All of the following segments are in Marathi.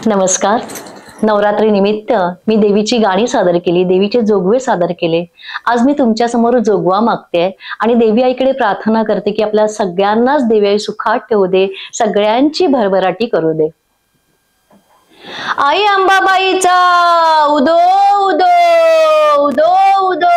नमस्कार. नवरात्री निमित्त मी देवीची गाणी सादर केली, देवीचे जोगवे सादर केले. आज मी तुमच्या समोर जोगवा मागते आणि देवी आईकडे प्रार्थना करते की आपल्या सगळ्यांनाच देवी आई सुखात ठेवू दे, सगळ्यांची भरभराटी करू दे. आई अंबाबाईचा उदो उदो उदो उदो.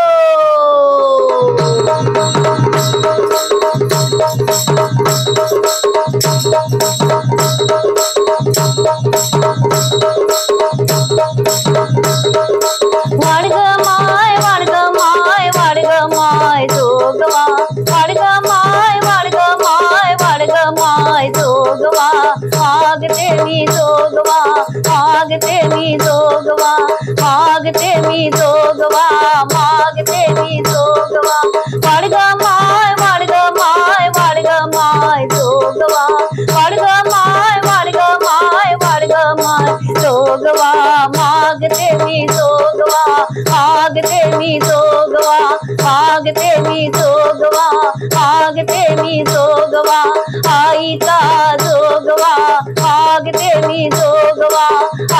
वाडग माय वाडग माय वाडग माय जोगवा, वाडग माय वाडग माय वाडग माय जोगवा. मागते मी जोगवा, मागते मी जोगवा, मागते मी जोगवा, मागते मी जोगवा. वाडग माय वाडग माय वाडग माय जोगवा, वाडग माय वाडग माय वाडग माय जोगवा. मागते मी जोगवा, मागते मी जोगवा, मागते मी जोगवा, मागते मी जोगवा. आईचा जोगवा, मागते मी जोगवा,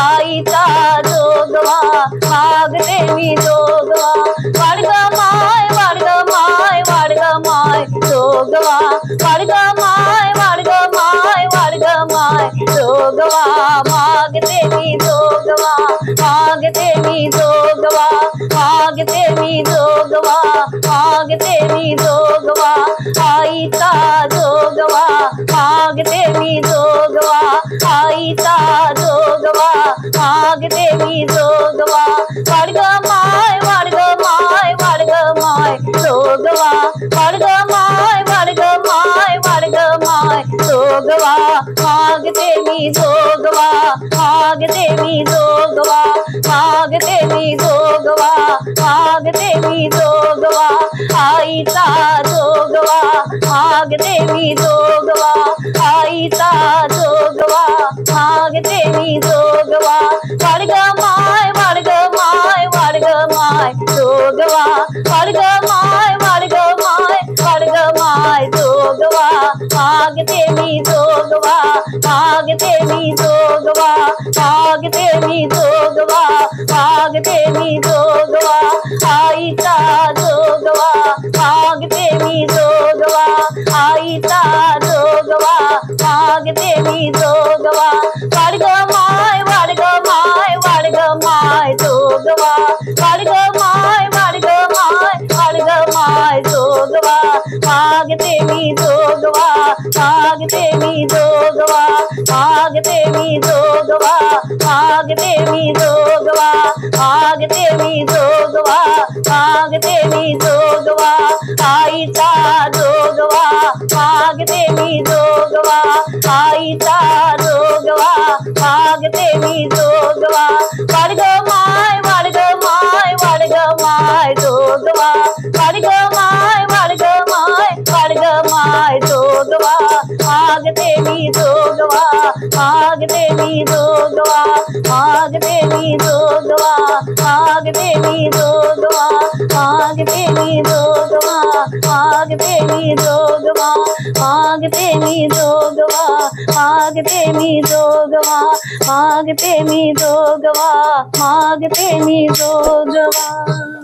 आईचा जोगवा, मागते मी जोगवा. वाडग माय वाडग माय वाडग माय जोगवा, वाडग माय वाडग माय वाडग माय जोगवा. मागते मी जोगवा, मागते मी जोगवा, मागते मी जोगवा, मागते मी जोगवा. आईचा जोगवा, मागते मी जोगवा, आईचा जोगवा, मागते मी जोगवा. वाडग माय वाडग माय वाडग माय जोगवा, वाडग माय वाडग माय वाडग माय जोगवा. मागते मी जोगवा, मागते मी जोगवा, मागते मी जोगवा, मागते मी जोगवा. आईचा जोगवा, मागते मी जोगवा, आईचा जोगवा, मागते मी जोगवा. वाडग माय वाडग माय वाडग माय जोगवा, वाडग माय वाडग माय वाडग माय जोगवा. मागते मी जोगवा, मागते मी जोगवा, मागते मी जोगवा, मागते मी जोगवा. आईचा जोगवा, मागते मी जोगवा, आईचा जोगवा, मागते मी जोगवा. वाडग माय वाडग माय वाडग माय जोगवा, वाडग माय वाडग माय वाडग माय जोगवा. मागते मी जोगवा, मागते मी जोगवा, मागते मी जोगवा, मागते मी जोगवा, मागते मी जोगवा, मागते मी जोगवा. आईचा जोगवा, मागते मी जोगवा, आईचा जोगवा, मागते मी जोगवा. वाडग माय वाडग माय वाडग माय जोगवा, वाडग माय वाडग माय वाडग माय जोगवा. मागते मी जोगवा, मागते मी जोगवा, मागते मी जोगवा, मागते मी जोगवा, मागते मी जोगवा, मागते मी जोगवा, मागते मी जोगवा, मागते मी जोगवा, मागते मी जोगवा, मागते मी जोगवा.